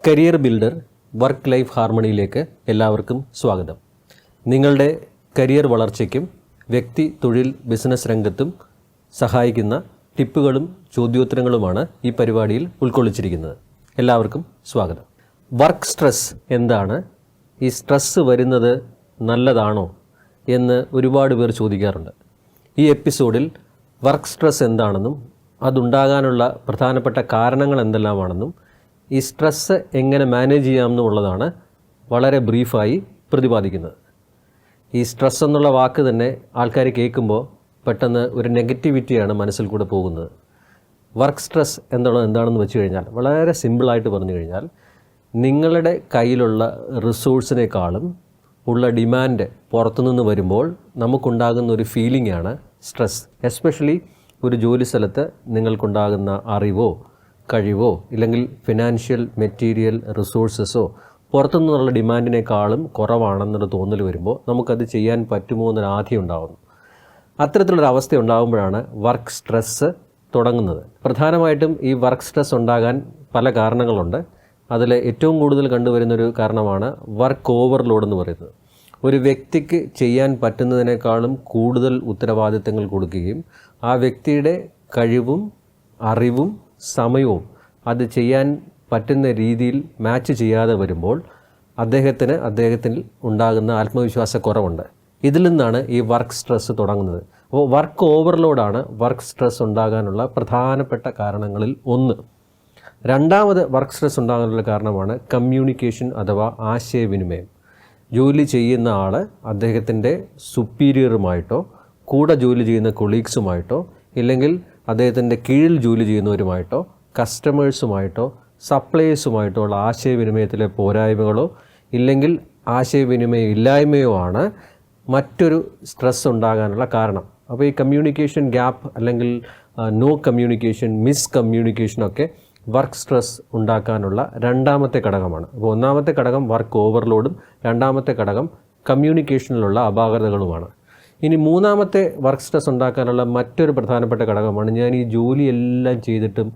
Career builder work life ഹാർമണിയിലേക്ക് എല്ലാവർക്കും സ്വാഗതം. നിങ്ങളുടെ കരിയർ വളർച്ചയ്ക്കും വ്യക്തി തൊഴിൽ ബിസിനസ് രംഗത്തും സഹായിക്കുന്ന ടിപ്പുകളും ചോദ്യോത്തരങ്ങളുമാണ് ഈ പരിപാടിയിൽ ഉൾക്കൊള്ളിച്ചിരിക്കുന്നത്. എല്ലാവർക്കും സ്വാഗതം. വർക്ക് സ്ട്രെസ് എന്താണ്? ഈ സ്ട്രെസ്സ് വരുന്നത് നല്ലതാണോ എന്ന് ഒരുപാട് പേർ ചോദിക്കാറുണ്ട്. ഈ എപ്പിസോഡിൽ വർക്ക് സ്ട്രെസ് എന്താണെന്നും അതുണ്ടാകാനുള്ള പ്രധാനപ്പെട്ട കാരണങ്ങൾ എന്തെല്ലാമാണെന്നും ഈ സ്ട്രെസ്സ് എങ്ങനെ മാനേജ് ചെയ്യാമെന്നുള്ളതാണ് വളരെ ബ്രീഫായി പ്രതിപാദിക്കുന്നത്. ഈ സ്ട്രെസ് എന്നുള്ള വാക്ക് തന്നെ ആൾക്കാർ കേൾക്കുമ്പോൾ പെട്ടെന്ന് ഒരു നെഗറ്റിവിറ്റിയാണ് മനസ്സിൽ കൂടെ പോകുന്നത്. വർക്ക് സ്ട്രെസ് എന്നുള്ളത് എന്താണെന്ന് വെച്ച് കഴിഞ്ഞാൽ വളരെ സിമ്പിളായിട്ട് പറഞ്ഞു കഴിഞ്ഞാൽ നിങ്ങളുടെ കയ്യിലുള്ള റിസോഴ്സിനേക്കാളും ഉള്ള ഡിമാൻഡ് പുറത്തുനിന്ന് വരുമ്പോൾ നമുക്കുണ്ടാകുന്ന ഒരു ഫീലിംഗാണ് സ്ട്രെസ്. എസ്പെഷ്യലി ഒരു ജോലി സ്ഥലത്ത് നിങ്ങൾക്കുണ്ടാകുന്ന അറിവോ കഴിവോ ഇല്ലെങ്കിൽ ഫിനാൻഷ്യൽ മെറ്റീരിയൽ റിസോഴ്സസോ പുറത്തുനിന്നുള്ള ഡിമാൻഡിനേക്കാളും കുറവാണെന്നൊരു തോന്നൽ വരുമ്പോൾ നമുക്കത് ചെയ്യാൻ പറ്റുമോ എന്നൊരു ആദ്യം ഉണ്ടാകുന്നു. അത്തരത്തിലൊരു അവസ്ഥ ഉണ്ടാകുമ്പോഴാണ് വർക്ക് സ്ട്രെസ്സ് തുടങ്ങുന്നത്. പ്രധാനമായിട്ടും ഈ വർക്ക് സ്ട്രെസ് ഉണ്ടാകാൻ പല കാരണങ്ങളുണ്ട്. അതിൽ ഏറ്റവും കൂടുതൽ കണ്ടുവരുന്നൊരു കാരണമാണ് വർക്ക് ഓവർലോഡ് എന്ന് പറയുന്നത്. ഒരു വ്യക്തിക്ക് ചെയ്യാൻ പറ്റുന്നതിനേക്കാളും കൂടുതൽ ഉത്തരവാദിത്തങ്ങൾ കൊടുക്കുകയും ആ വ്യക്തിയുടെ കഴിവും അറിവും സമയവും അത് ചെയ്യാൻ പറ്റുന്ന രീതിയിൽ മാച്ച് ചെയ്യാതെ വരുമ്പോൾ അദ്ദേഹത്തിൽ ഉണ്ടാകുന്ന ആത്മവിശ്വാസക്കുറവുണ്ട്. ഇതിൽ നിന്നാണ് ഈ വർക്ക് സ്ട്രെസ്സ് തുടങ്ങുന്നത്. അപ്പോൾ വർക്ക് ഓവർലോഡാണ് വർക്ക് സ്ട്രെസ് ഉണ്ടാകാനുള്ള പ്രധാനപ്പെട്ട കാരണങ്ങളിൽ ഒന്ന്. രണ്ടാമത് വർക്ക് സ്ട്രെസ് ഉണ്ടാകാനുള്ള കാരണമാണ് കമ്മ്യൂണിക്കേഷൻ അഥവാ ആശയവിനിമയം. ജോലി ചെയ്യുന്ന ആൾ അദ്ദേഹത്തിൻ്റെ സുപ്പീരിയറുമായിട്ടോ കൂടെ ജോലി ചെയ്യുന്ന കൊളീഗ്സുമായിട്ടോ ഇല്ലെങ്കിൽ അദ്ദേഹത്തിൻ്റെ കീഴിൽ ജോലി ചെയ്യുന്നവരുമായിട്ടോ കസ്റ്റമേഴ്സുമായിട്ടോ സപ്ലയേഴ്സുമായിട്ടോ ഉള്ള ആശയവിനിമയത്തിലെ പോരായ്മകളോ ഇല്ലെങ്കിൽ ആശയവിനിമയം ഇല്ലായ്മയോ ആണ് മറ്റൊരു സ്ട്രെസ് ഉണ്ടാകാനുള്ള കാരണം. അപ്പോൾ ഈ കമ്മ്യൂണിക്കേഷൻ ഗ്യാപ്പ് അല്ലെങ്കിൽ നോ കമ്മ്യൂണിക്കേഷൻ, മിസ് കമ്മ്യൂണിക്കേഷനൊക്കെ വർക്ക് സ്ട്രെസ് ഉണ്ടാക്കാനുള്ള രണ്ടാമത്തെ ഘടകമാണ്. അപ്പോൾ ഒന്നാമത്തെ ഘടകം വർക്ക് ഓവർലോഡും രണ്ടാമത്തെ ഘടകം കമ്മ്യൂണിക്കേഷനിലുള്ള അപാകതകളുമാണ്. ഇനി മൂന്നാമത്തെ വർക്ക് സ്ട്രെസ് ഉണ്ടാക്കാനുള്ള മറ്റൊരു പ്രധാനപ്പെട്ട ഘടകമാണ് ഞാൻ ഈ ജോലിയെല്ലാം ചെയ്തിട്ടും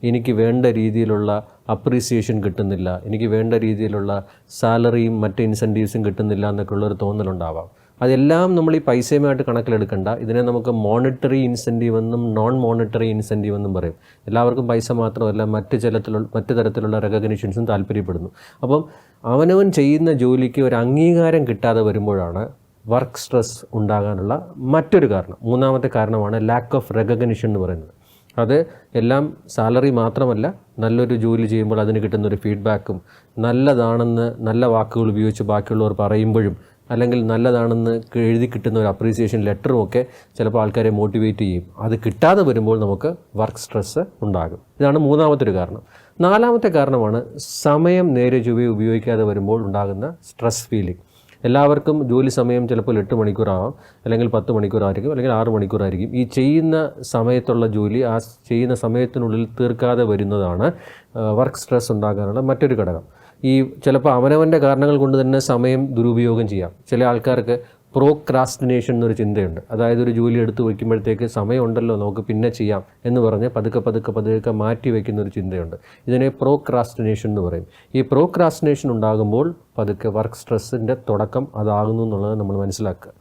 എനിക്ക് വേണ്ട രീതിയിലുള്ള അപ്രീസിയേഷൻ കിട്ടുന്നില്ല, എനിക്ക് വേണ്ട രീതിയിലുള്ള സാലറിയും മറ്റ് ഇൻസെൻറ്റീവ്സും കിട്ടുന്നില്ല എന്നൊക്കെയുള്ളൊരു തോന്നലുണ്ടാവാം. അതെല്ലാം നമ്മൾ ഈ പൈസയുമായിട്ട് കണക്കിലെടുക്കണ്ട. ഇതിനെ നമുക്ക് മോണിറ്ററി ഇൻസെൻറ്റീവ് എന്നും നോൺ മോണിറ്ററി ഇൻസെൻറ്റീവ് എന്നും പറയും. എല്ലാവർക്കും പൈസ മാത്രമല്ല മറ്റ് തരത്തിലുള്ള റെക്കഗ്നിഷൻസും താല്പര്യപ്പെടുന്നു. അപ്പം അവനവൻ ചെയ്യുന്ന ജോലിക്ക് ഒരു അംഗീകാരം കിട്ടാതെ വരുമ്പോഴാണ് വർക്ക് സ്ട്രെസ് ഉണ്ടാകാനുള്ള മറ്റൊരു കാരണം. മൂന്നാമത്തെ കാരണമാണ് ലാക്ക് ഓഫ് റെക്കഗ്നിഷൻ എന്ന് പറയുന്നത്. അത് എല്ലാം സാലറി മാത്രമല്ല, നല്ലൊരു ജോലി ചെയ്യുമ്പോൾ അതിന് കിട്ടുന്നൊരു ഫീഡ്ബാക്കും നല്ലതാണെന്ന് നല്ല വാക്കുകൾ ഉപയോഗിച്ച് ബാക്കിയുള്ളവർ പറയുമ്പോഴും അല്ലെങ്കിൽ നല്ലതാണെന്ന് എഴുതി കിട്ടുന്ന ഒരു അപ്രീസിയേഷൻ ലെറ്ററും ഒക്കെ ചിലപ്പോൾ ആൾക്കാരെ മോട്ടിവേറ്റ് ചെയ്യും. അത് കിട്ടാതെ വരുമ്പോൾ നമുക്ക് വർക്ക് സ്ട്രെസ്സ് ഉണ്ടാകും. ഇതാണ് മൂന്നാമത്തെ ഒരു കാരണം. നാലാമത്തെ കാരണമാണ് സമയം നേരെ ചൊവ്വേ ഉപയോഗിക്കാതെ വരുമ്പോൾ ഉണ്ടാകുന്ന സ്ട്രെസ് ഫീലിംഗ്. എല്ലാവർക്കും ജോലി സമയം ചിലപ്പോൾ 8 മണിക്കൂറാവാം, അല്ലെങ്കിൽ 10 മണിക്കൂറായിരിക്കും, അല്ലെങ്കിൽ 6 മണിക്കൂറായിരിക്കും. ഈ ചെയ്യുന്ന സമയത്തുള്ള ജോലി ആ ചെയ്യുന്ന സമയത്തിനുള്ളിൽ തീർക്കാതെ വരുന്നതാണ് വർക്ക് സ്ട്രെസ് ഉണ്ടാകാനുള്ള മറ്റൊരു ഘടകം. ഈ ചിലപ്പോൾ അവനവൻ്റെ കാരണങ്ങൾ കൊണ്ട് തന്നെ സമയം ദുരുപയോഗം ചെയ്യാം. ചില ആൾക്കാർക്ക് പ്രോക്രാസ്റ്റിനേഷൻ എന്നൊരു ചിന്തയുണ്ട്. അതായത് ഒരു ജോലി എടുത്ത് വയ്ക്കുമ്പോഴത്തേക്ക് സമയമുണ്ടല്ലോ നമുക്ക് പിന്നെ ചെയ്യാം എന്ന് പറഞ്ഞ് പതുക്കെ മാറ്റി വയ്ക്കുന്ന ഒരു ചിന്തയുണ്ട്. ഇതിനെ പ്രോക്രാസ്റ്റിനേഷൻ എന്ന് പറയും. ഈ പ്രോക്രാസ്റ്റിനേഷൻ ഉണ്ടാകുമ്പോൾ പതുക്കെ വർക്ക് സ്ട്രെസ്സിൻ്റെ തുടക്കം അതാകുന്നു എന്നുള്ളത് നമ്മൾ മനസ്സിലാക്കുക.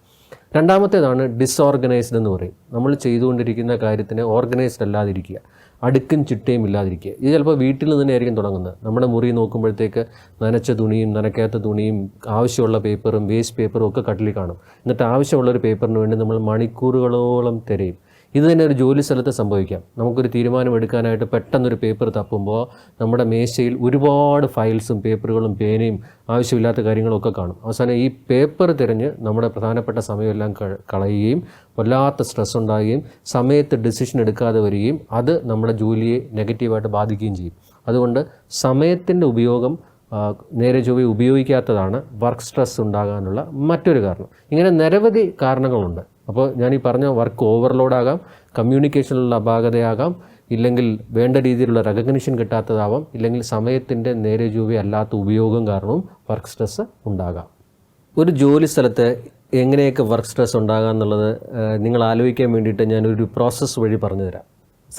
രണ്ടാമത്തേതാണ് ഡിസോർഗനൈസ്ഡ് എന്ന് പറയും. നമ്മൾ ചെയ്തുകൊണ്ടിരിക്കുന്ന കാര്യത്തിന് ഓർഗനൈസ്ഡ് അല്ലാതിരിക്കുക, അടുക്കും ചിട്ടയും ഇല്ലാതിരിക്കുക. ഇത് ചിലപ്പോൾ വീട്ടിൽ നിന്ന് ആയിരിക്കും തുടങ്ങുന്നത്. നമ്മുടെ മുറി നോക്കുമ്പോഴത്തേക്ക് നനച്ച തുണിയും നനയ്ക്കാത്ത തുണിയും ആവശ്യമുള്ള പേപ്പറും വേസ്റ്റ് പേപ്പറും ഒക്കെ കട്ടിലിൽ കാണും. എന്നിട്ട് ആവശ്യമുള്ളൊരു പേപ്പറിന് വേണ്ടി നമ്മൾ മണിക്കൂറുകളോളം തിരയും. ഇത് തന്നെ ഒരു ജോലി സ്ഥലത്ത് സംഭവിക്കാം. നമുക്കൊരു തീരുമാനം എടുക്കാനായിട്ട് പെട്ടെന്നൊരു പേപ്പർ തപ്പുമ്പോൾ നമ്മുടെ മേശയിൽ ഒരുപാട് ഫയൽസും പേപ്പറുകളും പേനയും ആവശ്യമില്ലാത്ത കാര്യങ്ങളൊക്കെ കാണും. അവസാനം ഈ പേപ്പർ തിരഞ്ഞ് നമ്മുടെ പ്രധാനപ്പെട്ട സമയമെല്ലാം കളയുകയും വല്ലാത്ത സ്ട്രെസ് ഉണ്ടാകുകയും സമയത്ത് ഡിസിഷൻ എടുക്കാതെ വരികയും അത് നമ്മുടെ ജോലിയെ നെഗറ്റീവായിട്ട് ബാധിക്കുകയും ചെയ്യും. അതുകൊണ്ട് സമയത്തിൻ്റെ ഉപയോഗം നേരെ ചൊവ്വേ ഉപയോഗിക്കാത്തതാണ് വർക്ക് സ്ട്രെസ് ഉണ്ടാകാനുള്ള മറ്റൊരു കാരണം. ഇങ്ങനെ നിരവധി കാരണങ്ങളുണ്ട്. അപ്പോൾ ഞാൻ ഈ പറഞ്ഞ വർക്ക് ഓവർലോഡാകാം, കമ്മ്യൂണിക്കേഷനിലുള്ള അപാകതയാകാം, ഇല്ലെങ്കിൽ വേണ്ട രീതിയിലുള്ള റെക്കഗ്നിഷൻ കിട്ടാത്തതാവാം, ഇല്ലെങ്കിൽ സമയത്തിൻ്റെ നേരെ ചൊവ്വേ അല്ലാത്ത ഉപയോഗം കാരണവും വർക്ക് സ്ട്രെസ് ഉണ്ടാകാം. ഒരു ജോലി സ്ഥലത്ത് എങ്ങനെയൊക്കെ വർക്ക് സ്ട്രെസ് ഉണ്ടാകാം എന്നുള്ളത് നിങ്ങൾ ആലോചിക്കാൻ വേണ്ടിയിട്ട് ഞാനൊരു പ്രോസസ്സ് വഴി പറഞ്ഞു തരാം.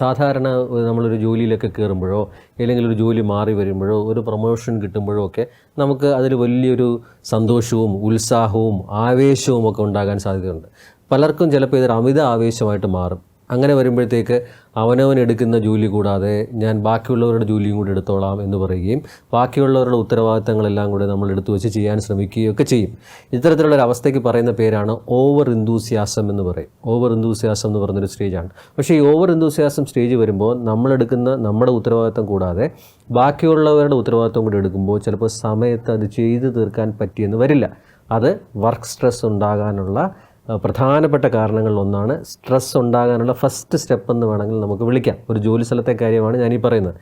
സാധാരണ നമ്മളൊരു ജോലിയിലൊക്കെ കയറുമ്പോഴോ അല്ലെങ്കിൽ ഒരു ജോലി മാറി വരുമ്പോഴോ ഒരു പ്രൊമോഷൻ കിട്ടുമ്പോഴോ ഒക്കെ നമുക്ക് അതിൽ വലിയൊരു സന്തോഷവും ഉത്സാഹവും ആവേശവും ഒക്കെ ഉണ്ടാകാൻ സാധ്യതയുണ്ട്. പലർക്കും ചിലപ്പോൾ ഇതൊരു അമിത ആവേശമായിട്ട് മാറും. അങ്ങനെ വരുമ്പോഴത്തേക്ക് അവനവൻ എടുക്കുന്ന ജോലി കൂടാതെ ഞാൻ ബാക്കിയുള്ളവരുടെ ജോലിയും കൂടി എടുത്തോളാം എന്ന് പറയുകയും ബാക്കിയുള്ളവരുടെ ഉത്തരവാദിത്തങ്ങളെല്ലാം കൂടെ നമ്മൾ എടുത്തു വെച്ച് ചെയ്യാൻ ശ്രമിക്കുകയൊക്കെ ചെയ്യും. ഇത്തരത്തിലുള്ളൊരു അവസ്ഥയ്ക്ക് പറയുന്ന പേരാണ് ഓവർ എന്തൂസിയാസം എന്ന് പറയും. ഓവർ എന്തൂസിയാസം എന്ന് പറയുന്നൊരു സ്റ്റേജാണ്. പക്ഷേ ഈ ഓവർ എന്തൂസിയാസം സ്റ്റേജ് വരുമ്പോൾ നമ്മളെടുക്കുന്ന നമ്മുടെ ഉത്തരവാദിത്തം കൂടാതെ ബാക്കിയുള്ളവരുടെ ഉത്തരവാദിത്തം കൂടി എടുക്കുമ്പോൾ ചിലപ്പോൾ സമയത്ത് അത് ചെയ്തു തീർക്കാൻ പറ്റിയെന്ന് വരില്ല. അത് വർക്ക് സ്ട്രെസ് ഉണ്ടാകാനുള്ള പ്രധാനപ്പെട്ട കാരണങ്ങളിലൊന്നാണ്. സ്ട്രെസ് ഉണ്ടാകാനുള്ള ഫസ്റ്റ് സ്റ്റെപ്പ് എന്ന് വേണമെങ്കിൽ നമുക്ക് വിളിക്കാം. ഒരു ജോലി സ്ഥലത്തെ കാര്യമാണ് ഞാനീ പറയുന്നത്,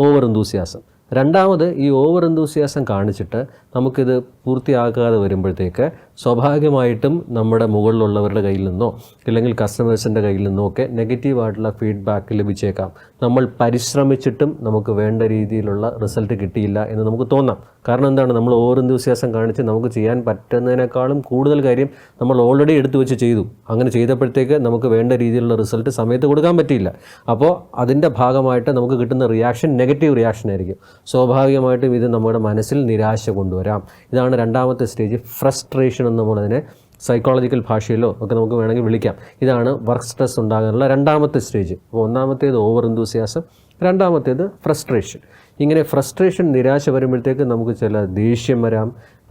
ഓവർ എന്തൂസിയാസം. രണ്ടാമത്, ഈ ഓവർ എന്തൂസിയാസം കാണിച്ചിട്ട് നമുക്കിത് പൂർത്തിയാക്കാതെ വരുമ്പോഴത്തേക്ക് സ്വാഭാവികമായിട്ടും നമ്മുടെ മുകളിലുള്ളവരുടെ കയ്യിൽ നിന്നോ അല്ലെങ്കിൽ കസ്റ്റമേഴ്സിൻ്റെ കയ്യിൽ നിന്നോ ഒക്കെ നെഗറ്റീവായിട്ടുള്ള ഫീഡ്ബാക്ക് ലഭിച്ചേക്കാം. നമ്മൾ പരിശ്രമിച്ചിട്ടും നമുക്ക് വേണ്ട രീതിയിലുള്ള റിസൾട്ട് കിട്ടിയില്ല എന്ന് നമുക്ക് തോന്നാം. കാരണം എന്താണ്, നമ്മൾ ഓവർ എന്തൂസിയാസം കാണിച്ച് നമുക്ക് ചെയ്യാൻ പറ്റുന്നതിനേക്കാളും കൂടുതൽ കാര്യം നമ്മൾ ഓൾറെഡി എടുത്തു വെച്ച് ചെയ്തു. അങ്ങനെ ചെയ്തപ്പോഴത്തേക്ക് നമുക്ക് വേണ്ട രീതിയിലുള്ള റിസൾട്ട് സമയത്ത് കൊടുക്കാൻ പറ്റിയില്ല. അപ്പോൾ അതിൻ്റെ ഭാഗമായിട്ട് നമുക്ക് കിട്ടുന്ന റിയാക്ഷൻ നെഗറ്റീവ് റിയാക്ഷൻ ആയിരിക്കും. സ്വാഭാവികമായിട്ടും ഇത് നമ്മുടെ മനസ്സിൽ നിരാശ കൊണ്ടുവരാം. ഇതാണ് രണ്ടാമത്തെ സ്റ്റേജ്, ഫ്രസ്ട്രേഷൻ എന്ന് നമ്മളതിനെ സൈക്കോളജിക്കൽ ഭാഷയിലോ ഒക്കെ നമുക്ക് വേണമെങ്കിൽ വിളിക്കാം. ഇതാണ് വർക്ക് സ്ട്രെസ് ഉണ്ടാകാനുള്ള രണ്ടാമത്തെ സ്റ്റേജ്. അപ്പോൾ ഒന്നാമത്തേത് ഓവർ എന്തൂസിയാസം, രണ്ടാമത്തേത് ഫ്രസ്ട്രേഷൻ. ഇങ്ങനെ ഫ്രസ്ട്രേഷൻ, നിരാശ വരുമ്പോഴത്തേക്ക് നമുക്ക് ചില ദേഷ്യം വരാം,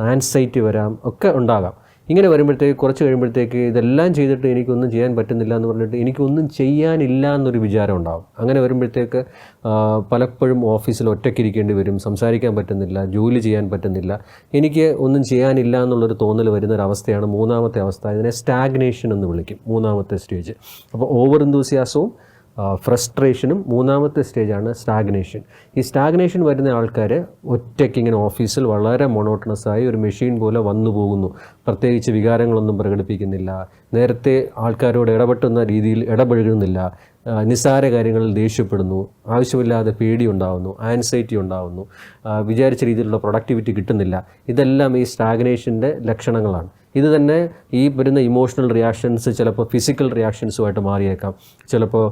ആൻസൈറ്റി വരാം, ഒക്കെ ഉണ്ടാകാം. ഇങ്ങനെ വരുമ്പോഴത്തേക്ക് കുറച്ച് കഴിയുമ്പോഴത്തേക്ക് ഇതെല്ലാം ചെയ്തിട്ട് എനിക്കൊന്നും ചെയ്യാൻ പറ്റുന്നില്ല എന്ന് പറഞ്ഞിട്ട് എനിക്കൊന്നും ചെയ്യാനില്ല എന്നൊരു വിചാരം ഉണ്ടാകും. അങ്ങനെ വരുമ്പോഴത്തേക്ക് പലപ്പോഴും ഓഫീസിൽ ഒറ്റയ്ക്കിരിക്കേണ്ടി വരും, സംസാരിക്കാൻ പറ്റുന്നില്ല, ജോലി ചെയ്യാൻ പറ്റുന്നില്ല, എനിക്ക് ഒന്നും ചെയ്യാനില്ല എന്നുള്ളൊരു തോന്നൽ വരുന്നൊരവസ്ഥയാണ് മൂന്നാമത്തെ അവസ്ഥ. ഇതിനെ സ്റ്റാഗ്നേഷൻ എന്ന് വിളിക്കും, മൂന്നാമത്തെ സ്റ്റേജ്. അപ്പോൾ ഓവർ എന്തൂസിയാസവും ഫ്രസ്ട്രേഷനും, മൂന്നാമത്തെ സ്റ്റേജാണ് സ്റ്റാഗ്നേഷൻ. ഈ സ്റ്റാഗ്നേഷൻ വരുന്ന ആൾക്കാർ ഒറ്റയ്ക്ക് ഇങ്ങനെ ഓഫീസിൽ വളരെ മൊണോട്ടണസായി ഒരു മെഷീൻ പോലെ വന്നു പോകുന്നു. പ്രത്യേകിച്ച് വികാരങ്ങളൊന്നും പ്രകടിപ്പിക്കുന്നില്ല, നേരത്തെ ആൾക്കാരോട് ഇടപെട്ടുന്ന രീതിയിൽ ഇടപഴകുന്നില്ല, നിസ്സാര കാര്യങ്ങളിൽ ദേഷ്യപ്പെടുന്നു, ആവശ്യമില്ലാതെ പേടി ഉണ്ടാകുന്നു, ആൻസൈറ്റി ഉണ്ടാകുന്നു, വിചാരിച്ച രീതിയിലുള്ള പ്രൊഡക്ടിവിറ്റി കിട്ടുന്നില്ല. ഇതെല്ലാം ഈ സ്റ്റാഗ്നേഷൻ്റെ ലക്ഷണങ്ങളാണ്. ഇത് തന്നെ ഈ വരുന്ന ഇമോഷണൽ റിയാക്ഷൻസ് ചിലപ്പോൾ ഫിസിക്കൽ റിയാക്ഷൻസുമായിട്ട് മാറിയേക്കാം. ചിലപ്പോൾ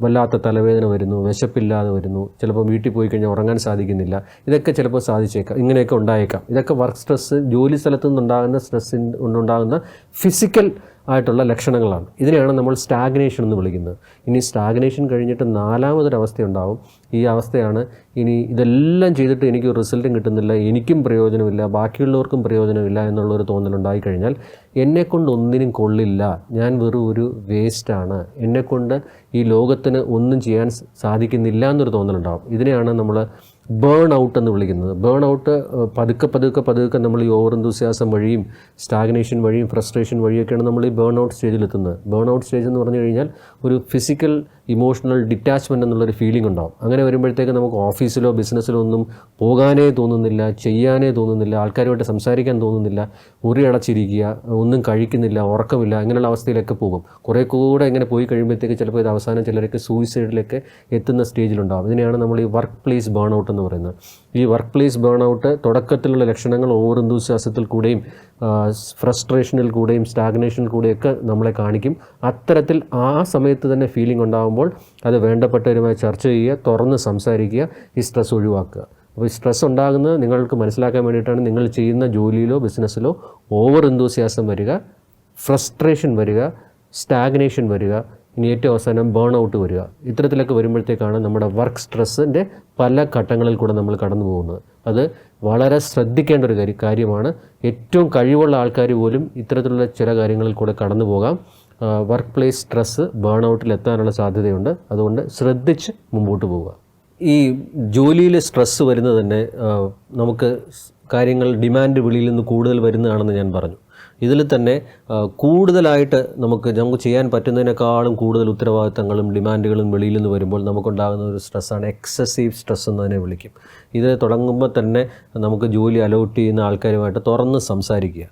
വല്ലാത്ത തലവേദന വരുന്നു, വിശപ്പില്ലാതെ വരുന്നു, ചിലപ്പോൾ വീട്ടിൽ പോയി കഴിഞ്ഞാൽ ഉറങ്ങാൻ സാധിക്കുന്നില്ല. ഇതൊക്കെ ചിലപ്പോൾ സാധിച്ചേക്കാം, ഇങ്ങനെയൊക്കെ ഉണ്ടായേക്കാം. ഇതൊക്കെ വർക്ക് സ്ട്രെസ്സ്, ജോലി സ്ഥലത്തു നിന്നുണ്ടാകുന്ന സ്ട്രെസ്സിനുണ്ടാകുന്ന ഫിസിക്കൽ ആയിട്ടുള്ള ലക്ഷണങ്ങളാണ്. ഇതിനെയാണ് നമ്മൾ സ്റ്റാഗ്നേഷൻ എന്ന് വിളിക്കുന്നത്. ഇനി സ്റ്റാഗ്നേഷൻ കഴിഞ്ഞിട്ട് നാലാമതൊരവസ്ഥയുണ്ടാവും. ഈ അവസ്ഥയാണ്, ഇനി ഇതെല്ലാം ചെയ്തിട്ട് എനിക്ക് റിസൾട്ടും കിട്ടുന്നില്ല, എനിക്കും പ്രയോജനമില്ല, ബാക്കിയുള്ളവർക്കും പ്രയോജനമില്ല എന്നുള്ളൊരു തോന്നലുണ്ടായിക്കഴിഞ്ഞാൽ എന്നെക്കൊണ്ട് ഒന്നിനും കൊള്ളില്ല, ഞാൻ വെറും ഒരു വേസ്റ്റാണ്, എന്നെക്കൊണ്ട് ഈ ലോകത്തിന് ഒന്നും ചെയ്യാൻ സാധിക്കുന്നില്ല എന്നൊരു തോന്നലുണ്ടാകും. ഇതിനെയാണ് നമ്മൾ ബേൺ ഔട്ട് എന്ന് വിളിക്കുന്നത്. ബേൺ ഔട്ട് പതുക്കെ നമ്മൾ ഈ ഓവർ എന്തൂസിയാസം വഴിയും സ്റ്റാഗ്നേഷൻ വഴിയും ഫ്രസ്ട്രേഷൻ വഴിയൊക്കെയാണ് നമ്മൾ ഈ ബേൺ ഔട്ട് സ്റ്റേജിലെത്തുന്നത്. ബേൺ ഔട്ട് സ്റ്റേജ് എന്ന് പറഞ്ഞു കഴിഞ്ഞാൽ ഒരു ഫിസിക്കൽ ഇമോഷണൽ ഡിറ്റാച്ച്മെൻ്റ് എന്നുള്ളൊരു ഫീലിംഗ് ഉണ്ടാവും. അങ്ങനെ വരുമ്പോഴത്തേക്ക് നമുക്ക് ഓഫീസിലോ ബിസിനസ്സിലോ ഒന്നും പോകാനേ തോന്നുന്നില്ല, ചെയ്യാനേ തോന്നുന്നില്ല, ആൾക്കാരുമായിട്ട് സംസാരിക്കാൻ തോന്നുന്നില്ല, മുറി അടച്ചിരിക്കുക, ഒന്നും കഴിക്കുന്നില്ല, ഉറക്കമില്ല, അങ്ങനെയുള്ള അവസ്ഥയിലൊക്കെ പോകും. കുറേ കൂടെ ഇങ്ങനെ പോയി കഴിയുമ്പോഴത്തേക്ക് ചിലപ്പോൾ ഇത് അവസാനം ചിലരൊക്കെ സൂയിസൈഡിലേക്ക് എത്തുന്ന സ്റ്റേജിലുണ്ടാകും. ഇതിനെയാണ് നമ്മൾ ഈ വർക്ക് പ്ലേസ് ബേൺ ഔട്ട് എന്ന് പറയുന്നത്. ഈ വർക്ക് പ്ലേസ് ബേൺ ഔട്ട് തുടക്കത്തിലുള്ള ലക്ഷണങ്ങൾ ഓവർ എന്തൂസിയാസത്തിൽ കൂടെയും ഫ്രസ്ട്രേഷനിൽ കൂടെയും സ്റ്റാഗ്നേഷനിൽ കൂടെയൊക്കെ നമ്മളെ കാണിക്കും. അത്തരത്തിൽ ആ സമയത്ത് തന്നെ ഫീലിംഗ് ഉണ്ടാകുമ്പോൾ അത് വേണ്ടപ്പെട്ടവരുമായി ചർച്ച ചെയ്യുക, തുറന്ന് സംസാരിക്കുക, ഈ സ്ട്രെസ് ഒഴിവാക്കുക. അപ്പോൾ ഈ സ്ട്രെസ് ഉണ്ടാകുന്നത് നിങ്ങൾക്ക് മനസ്സിലാക്കാൻ വേണ്ടിയിട്ടാണ്. നിങ്ങൾ ചെയ്യുന്ന ജോലിയിലോ ബിസിനസ്സിലോ ഓവർ എന്തൂസിയാസം വരിക, ഫ്രസ്ട്രേഷൻ വരിക, സ്റ്റാഗ്നേഷൻ വരിക, ഇനി ഏറ്റവും അവസാനം ബേൺ ഔട്ട് വരിക. ഇത്തരത്തിലൊക്കെ വരുമ്പോഴത്തേക്കാണ് നമ്മുടെ വർക്ക് സ്ട്രെസ്സിൻ്റെ പല ഘട്ടങ്ങളിൽ കൂടെ നമ്മൾ കടന്നു പോകുന്നത്. അത് വളരെ ശ്രദ്ധിക്കേണ്ട ഒരു കാര്യമാണ്. ഏറ്റവും കഴിവുള്ള ആൾക്കാർ പോലും ഇത്തരത്തിലുള്ള ചില കാര്യങ്ങളിൽ കൂടെ കടന്നു പോകാം. വർക്ക് പ്ലേസ് സ്ട്രെസ്സ് ബേൺ ഔട്ടിലെത്താനുള്ള സാധ്യതയുണ്ട്. അതുകൊണ്ട് ശ്രദ്ധിച്ച് മുമ്പോട്ട് പോവുക. ഈ ജോലിയിൽ സ്ട്രെസ്സ് വരുന്നത് തന്നെ നമുക്ക് കാര്യങ്ങൾ ഡിമാൻഡ് വെളിയിൽ നിന്ന് കൂടുതൽ വരുന്നതാണെന്ന് ഞാൻ പറഞ്ഞു. ഇതിൽ തന്നെ കൂടുതലായിട്ട് നമുക്ക് ചെയ്യാൻ പറ്റുന്നതിനേക്കാളും കൂടുതൽ ഉത്തരവാദിത്തങ്ങളും ഡിമാൻഡുകളും വെളിയിൽ നിന്ന് വരുമ്പോൾ നമുക്കുണ്ടാകുന്ന ഒരു സ്ട്രെസ്സാണ് എക്സസീവ് സ്ട്രെസ് എന്നതിനെ വിളിക്കും. ഇത് തുടങ്ങുമ്പോൾ തന്നെ നമുക്ക് ജോലി അലോട്ട് ചെയ്യുന്ന ആൾക്കാരുമായിട്ട് തുറന്ന് സംസാരിക്കുക.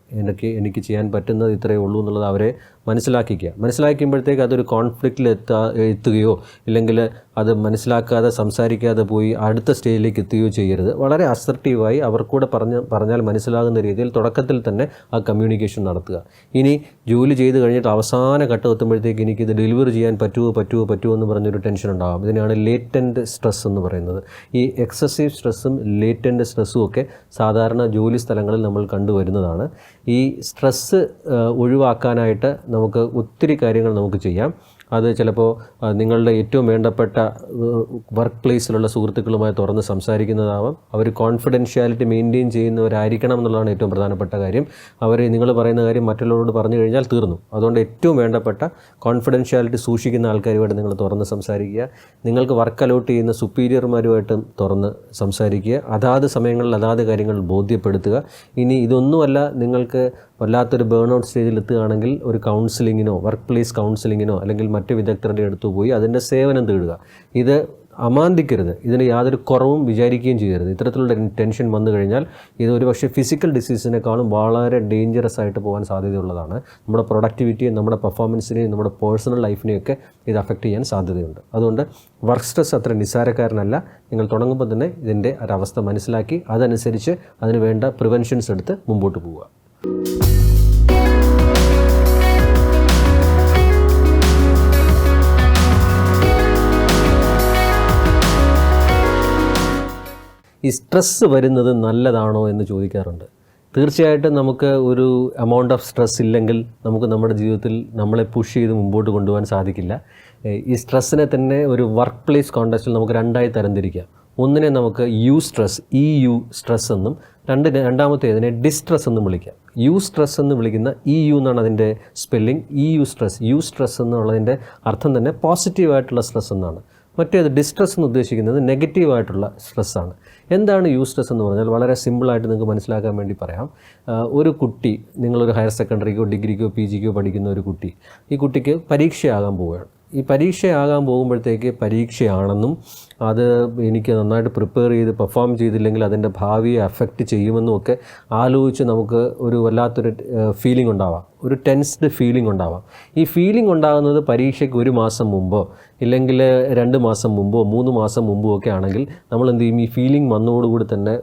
എനിക്ക് ചെയ്യാൻ പറ്റുന്നത് ഇത്രയേ ഉള്ളൂ എന്നുള്ളത് അവരെ മനസ്സിലാക്കുമ്പോഴത്തേക്ക് അതൊരു കോൺഫ്ലിക്റ്റിൽ എത്തുകയോ ഇല്ലെങ്കിൽ അത് മനസ്സിലാക്കാതെ സംസാരിക്കാതെ പോയി അടുത്ത സ്റ്റേജിലേക്ക് എത്തുകയോ ചെയ്യരുത്. വളരെ അസർട്ടീവായി അവർ കൂടെ പറഞ്ഞാൽ മനസ്സിലാകുന്ന രീതിയിൽ തുടക്കത്തിൽ തന്നെ ആ കമ്മ്യൂണിക്കേഷൻ നടത്തുക. ഇനി ജോലി ചെയ്ത് കഴിഞ്ഞിട്ട് അവസാന ഘട്ടം എത്തുമ്പോഴത്തേക്ക് എനിക്കിത് ഡെലിവറി ചെയ്യാൻ പറ്റുമോ എന്ന് പറഞ്ഞൊരു ടെൻഷൻ ഉണ്ടാകും. ഇതിനാണ് ലേറ്റൻറ്റ് സ്ട്രെസ് എന്ന് പറയുന്നത്. ഈ എക്സസീവ് സ്ട്രെസ്സും ലേറ്റൻറ്റ് സ്ട്രെസ്സും ഒക്കെ സാധാരണ ജോലി സ്ഥലങ്ങളിൽ നമ്മൾ കണ്ടുവരുന്നതാണ്. ഈ സ്ട്രെസ്സ് ഒഴിവാക്കാനായിട്ട് നമുക്ക് ഒത്തിരി കാര്യങ്ങൾ നമുക്ക് ചെയ്യാം. അത് ചിലപ്പോൾ നിങ്ങളുടെ ഏറ്റവും വേണ്ടപ്പെട്ട വർക്ക് പ്ലേസിലുള്ള സുഹൃത്തുക്കളുമായി തുറന്ന് സംസാരിക്കുന്നതാവാം. അവർ കോൺഫിഡൻഷ്യാലിറ്റി മെയിൻറ്റെയിൻ ചെയ്യുന്നവരായിരിക്കണം എന്നുള്ളതാണ് ഏറ്റവും പ്രധാനപ്പെട്ട കാര്യം. നിങ്ങൾ പറയുന്ന കാര്യം മറ്റുള്ളവരോട് പറഞ്ഞു കഴിഞ്ഞാൽ തീർന്നു. അതുകൊണ്ട് ഏറ്റവും വേണ്ടപ്പെട്ട കോൺഫിഡൻഷ്യാലിറ്റി സൂക്ഷിക്കുന്ന ആൾക്കാരുമായിട്ട് നിങ്ങൾ തുറന്ന് സംസാരിക്കുക. നിങ്ങൾക്ക് വർക്ക് അലോട്ട് ചെയ്യുന്ന സുപ്പീരിയർമാരുമായിട്ടും തുറന്ന് സംസാരിക്കുക. അതാത് സമയങ്ങളിൽ അതാത് കാര്യങ്ങൾ ബോധ്യപ്പെടുത്തുക. ഇനി ഇതൊന്നുമല്ല, നിങ്ങൾക്ക് വല്ലാത്തൊരു ബേൺ ഔട്ട് സ്റ്റേജിൽ എത്തുകയാണെങ്കിൽ ഒരു കൗൺസിലിങ്ങിനോ വർക്ക് പ്ലേസ് കൗൺസിലിങ്ങിനോ അല്ലെങ്കിൽ മറ്റ് വിദഗ്ധരുടെ അടുത്ത് പോയി അതിൻ്റെ സേവനം തേടുക. ഇത് അമാന്തിക്കരുത്. ഇതിന് യാതൊരു കുറവും വിചാരിക്കുകയും ചെയ്യരുത്. ഇത്തരത്തിലുള്ള ടെൻഷൻ വന്നു കഴിഞ്ഞാൽ ഇത് ഒരു പക്ഷേ ഫിസിക്കൽ ഡിസീസിനേക്കാളും വളരെ ഡേഞ്ചറസ് ആയിട്ട് പോകാൻ സാധ്യതയുള്ളതാണ്. നമ്മുടെ പ്രൊഡക്ടിവിറ്റിയും നമ്മുടെ പെർഫോമൻസിനെയും നമ്മുടെ പേഴ്സണൽ ലൈഫിനെയൊക്കെ ഇത് അഫക്റ്റ് ചെയ്യാൻ സാധ്യതയുണ്ട്. അതുകൊണ്ട് വർക്ക് സ്ട്രെസ് അത്ര നിസ്സാരക്കാരനല്ല. നിങ്ങൾ തുടങ്ങുമ്പോൾ തന്നെ ഇതിൻ്റെ ഒരവസ്ഥ മനസ്സിലാക്കി അതനുസരിച്ച് അതിന് വേണ്ട പ്രിവെൻഷൻസ് എടുത്ത് മുമ്പോട്ട് പോവുക. ഈ സ്ട്രെസ്സ് വരുന്നത് നല്ലതാണോ എന്ന് ചോദിക്കാറുണ്ട്. തീർച്ചയായിട്ടും നമുക്ക് ഒരു എമൗണ്ട് ഓഫ് സ്ട്രെസ് ഇല്ലെങ്കിൽ നമുക്ക് നമ്മുടെ ജീവിതത്തിൽ നമ്മളെ പുഷ് ചെയ്ത് മുമ്പോട്ട് കൊണ്ടുപോകാൻ സാധിക്കില്ല. ഈ സ്ട്രെസ്സിനെ തന്നെ ഒരു വർക്ക് പ്ലേസ് കോണ്ടെക്സ്റ്റിൽ നമുക്ക് രണ്ടായി തരംതിരിക്കാം. ഒന്നിനെ നമുക്ക് യു സ്ട്രെസ് എന്നും രണ്ടാമത്തേതിനെ ഡിസ്ട്രെസ് എന്നും വിളിക്കാം. യു സ്ട്രെസ് എന്ന് വിളിക്കുന്ന എന്നാണ് അതിൻ്റെ സ്പെല്ലിംഗ്. യു സ്ട്രെസ് എന്നുള്ളതിൻ്റെ അർത്ഥം തന്നെ പോസിറ്റീവായിട്ടുള്ള സ്ട്രെസ് എന്നാണ്. മറ്റേത് ഡിസ്ട്രെസ് എന്ന് ഉദ്ദേശിക്കുന്നത് നെഗറ്റീവായിട്ടുള്ള സ്ട്രെസ്സാണ്. എന്താണ് യു സ്ട്രെസ് എന്ന് പറഞ്ഞാൽ വളരെ സിമ്പിളായിട്ട് നിങ്ങൾക്ക് മനസ്സിലാക്കാൻ വേണ്ടി പറയാം. ഒരു കുട്ടി, നിങ്ങളൊരു ഹയർ സെക്കൻഡറിക്കോ ഡിഗ്രിക്കോ PGക്കോ പഠിക്കുന്ന ഒരു കുട്ടി, ഈ കുട്ടിക്ക് പരീക്ഷയാകാൻ പോവുകയാണ്. ഈ പരീക്ഷയാകാൻ പോകുമ്പോഴത്തേക്ക് പരീക്ഷയാണെന്നും അത് എനിക്ക് നന്നായിട്ട് പ്രിപ്പയർ ചെയ്ത് പെർഫോം ചെയ്തില്ലെങ്കിൽ അതിൻ്റെ ഭാവിയെ അഫക്റ്റ് ചെയ്യുമെന്നും ഒക്കെ ആലോചിച്ച് നമുക്ക് ഒരു വല്ലാത്തൊരു ഫീലിംഗ് ഉണ്ടാവാം, ഒരു ടെൻസ്ഡ് ഫീലിംഗ് ഉണ്ടാവാം. ഈ ഫീലിംഗ് ഉണ്ടാകുന്നത് പരീക്ഷയ്ക്ക് 1 മാസം മുമ്പോ ഇല്ലെങ്കിൽ 2 മാസം മുമ്പോ 3 മാസം മുമ്പോ ഒക്കെ ആണെങ്കിൽ നമ്മൾ എന്ത് ചെയ്യും? ഈ ഫീലിംഗ് വന്നതോടുകൂടി തന്നെ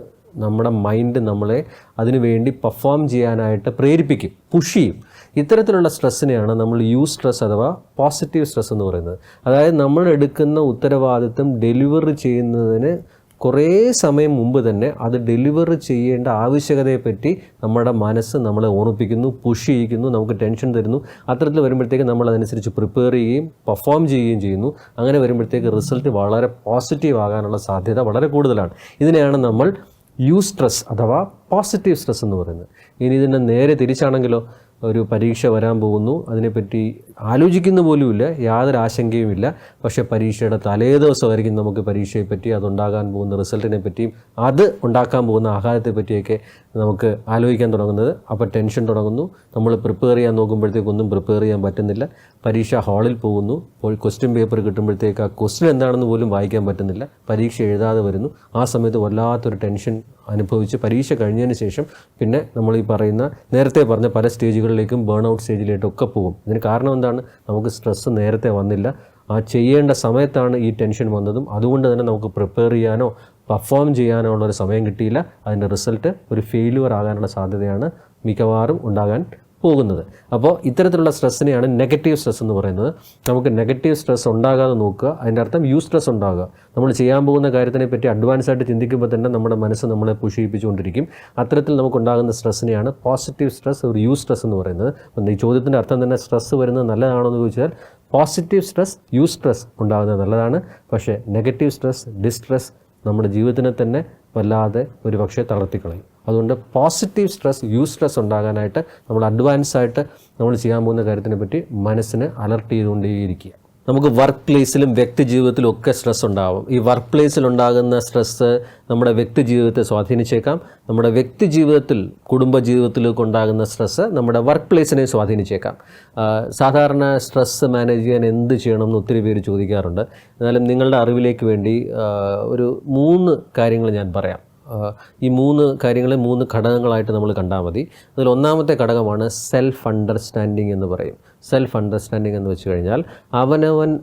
നമ്മുടെ മൈൻഡ് നമ്മളെ അതിനു വേണ്ടി പെർഫോം ചെയ്യാനായിട്ട് പ്രേരിപ്പിക്കും, പുഷ് ചെയ്യും. ഇത്തരത്തിലുള്ള സ്ട്രെസ്സിനെയാണ് നമ്മൾ യു സ്ട്രെസ് അഥവാ പോസിറ്റീവ് സ്ട്രെസ് എന്ന് പറയുന്നത്. അതായത് നമ്മൾ എടുക്കുന്ന ഉത്തരവാദിത്വം ഡെലിവറി ചെയ്യുന്നതിന് കുറേ സമയം മുമ്പ് തന്നെ അത് ഡെലിവറി ചെയ്യേണ്ട ആവശ്യകതയെപ്പറ്റി നമ്മുടെ മനസ്സ് നമ്മളെ ഓർമ്മിപ്പിക്കുന്നു, പുഷ് ചെയ്യിക്കുന്നു, നമുക്ക് ടെൻഷൻ തരുന്നു. അത്തരത്തിൽ വരുമ്പോഴത്തേക്ക് നമ്മൾ അതനുസരിച്ച് പ്രിപ്പയർ ചെയ്യുകയും പെർഫോം ചെയ്യുകയും ചെയ്യുന്നു. അങ്ങനെ വരുമ്പോഴത്തേക്ക് റിസൾട്ട് വളരെ പോസിറ്റീവ് ആകാനുള്ള സാധ്യത വളരെ കൂടുതലാണ്. ഇതിനെയാണ് നമ്മൾ യു സ്ട്രെസ് അഥവാ പോസിറ്റീവ് സ്ട്രെസ് എന്ന് പറയുന്നത്. ഇനി ഇതിൻ്റെ നേരെ തിരിച്ചാണെങ്കിലോ, ഒരു പരീക്ഷ വരാൻ പോകുന്നു, അതിനെപ്പറ്റി ആലോചിക്കുന്ന പോലുമില്ല, യാതൊരു ആശങ്കയുമില്ല. പക്ഷേ പരീക്ഷയുടെ തലേ ദിവസമായിരിക്കും നമുക്ക് പരീക്ഷയെപ്പറ്റി, അതുണ്ടാകാൻ പോകുന്ന റിസൾട്ടിനെ പറ്റിയും അത് ഉണ്ടാക്കാൻ പോകുന്ന ആഘാതത്തെ പറ്റിയൊക്കെ നമുക്ക് ആലോചിക്കാൻ തുടങ്ങുന്നത്. അപ്പോൾ ടെൻഷൻ തുടങ്ങുന്നു. നമ്മൾ പ്രിപ്പയർ ചെയ്യാൻ നോക്കുമ്പോഴത്തേക്കൊന്നും പ്രിപ്പയർ ചെയ്യാൻ പറ്റുന്നില്ല. പരീക്ഷ ഹാളിൽ പോകുന്നു, ക്വസ്റ്റ്യൻ പേപ്പർ കിട്ടുമ്പോഴത്തേക്ക് ആ ക്വസ്റ്റ്യൻ എന്താണെന്ന് പോലും വായിക്കാൻ പറ്റുന്നില്ല. പരീക്ഷ എഴുതാതെ വരുന്നു. ആ സമയത്ത് വല്ലാത്തൊരു ടെൻഷൻ അനുഭവിച്ച് പരീക്ഷ കഴിഞ്ഞതിന് ശേഷം പിന്നെ നമ്മൾ ഈ പറയുന്ന നേരത്തെ പറഞ്ഞ പല സ്റ്റേജുകളിലേക്കും ബേൺ ഔട്ട് സ്റ്റേജിലേക്കൊക്കെ പോകും. ഇതിന് കാരണം എന്താണ്? നമുക്ക് സ്ട്രെസ്സ് നേരത്തെ വന്നില്ല, ആ ചെയ്യേണ്ട സമയത്താണ് ഈ ടെൻഷൻ വന്നതും. അതുകൊണ്ട് തന്നെ നമുക്ക് പ്രിപ്പയർ ചെയ്യാനോ പെർഫോം ചെയ്യാനോ ഉള്ളൊരു സമയം കിട്ടിയില്ല. അതിൻ്റെ റിസൾട്ട് ഒരു ഫെയിലുവർ ആകാനുള്ള സാധ്യതയാണ് മിക്കവാറും ഉണ്ടാകാൻ പോകുന്നത്. അപ്പോൾ ഇത്തരത്തിലുള്ള സ്ട്രെസ്സിനെയാണ് നെഗറ്റീവ് സ്ട്രെസ് എന്ന് പറയുന്നത്. നമുക്ക് നെഗറ്റീവ് സ്ട്രെസ് ഉണ്ടാകാതെ നോക്കുക. അതിൻ്റെ അർത്ഥം യു സ്ട്രെസ് ഉണ്ടാകുക. നമ്മൾ ചെയ്യാൻ പോകുന്ന കാര്യത്തിനെ പറ്റി അഡ്വാൻസ് ആയിട്ട് ചിന്തിക്കുമ്പോൾ തന്നെ നമ്മുടെ മനസ്സ് നമ്മളെ പുഷ് ചെയ്യിപ്പിച്ചുകൊണ്ടിരിക്കും. അത്തരത്തിൽ നമുക്കുണ്ടാകുന്ന സ്ട്രെസ്സിനെയാണ് പോസിറ്റീവ് സ്ട്രെസ്, ഒരു യു സ്ട്രെസ് എന്ന് പറയുന്നത്. അപ്പം ഈ ചോദ്യത്തിൻ്റെ അർത്ഥം തന്നെ സ്ട്രെസ് വരുന്നത് നല്ലതാണോ എന്ന് ചോദിച്ചാൽ പോസിറ്റീവ് സ്ട്രെസ്, യു സ്ട്രെസ് ഉണ്ടാകുന്നത് നല്ലതാണ്. പക്ഷേ നെഗറ്റീവ് സ്ട്രെസ്, ഡിസ്ട്രെസ് നമ്മുടെ ജീവിതത്തിനെ തന്നെ വല്ലാതെ ഒരു പക്ഷേ തളർത്തിക്കളയും. അതുകൊണ്ട് പോസിറ്റീവ് സ്ട്രെസ്, യു സ്ട്രെസ് ഉണ്ടാകാനായിട്ട് നമ്മൾ അഡ്വാൻസ് ആയിട്ട് നമ്മൾ ചെയ്യാൻ പോകുന്ന കാര്യത്തിനെ പറ്റി മനസ്സിനെ അലർട്ട് ചെയ്തുകൊണ്ടേയിരിക്കുക. നമുക്ക് വർക്ക് പ്ലേസിലും വ്യക്തി ജീവിതത്തിലും ഒക്കെ സ്ട്രെസ് ഉണ്ടാകും. ഈ വർക്ക് പ്ലേസിൽ ഉണ്ടാകുന്ന സ്ട്രെസ്സ് നമ്മുടെ വ്യക്തി ജീവിതത്തെ സ്വാധീനിച്ചേക്കാം. നമ്മുടെ വ്യക്തി ജീവിതത്തിൽ, കുടുംബ ജീവിതത്തിലൊക്കെ ഉണ്ടാകുന്ന സ്ട്രെസ്സ് നമ്മുടെ വർക്ക് പ്ലേസിനെ സ്വാധീനിച്ചേക്കാം. സാധാരണ സ്ട്രെസ്സ് മാനേജ് ചെയ്യാൻ എന്ത് ചെയ്യണമെന്ന് ഒത്തിരി പേര് ചോദിക്കാറുണ്ട്. എന്നാലും നിങ്ങളുടെ അറിവിലേക്ക് വേണ്ടി ഒരു 3 കാര്യങ്ങൾ ഞാൻ പറയാം. ഈ 3 കാര്യങ്ങളെ 3 ഘടകങ്ങളായിട്ട് നമ്മൾ കണ്ടാൽ മതി. അതിൽ ഒന്നാമത്തെ ഘടകമാണ് സെൽഫ് അണ്ടർസ്റ്റാൻഡിങ് എന്ന് പറയും. സെൽഫ് അണ്ടർസ്റ്റാൻഡിങ് എന്ന് വെച്ച് കഴിഞ്ഞാൽ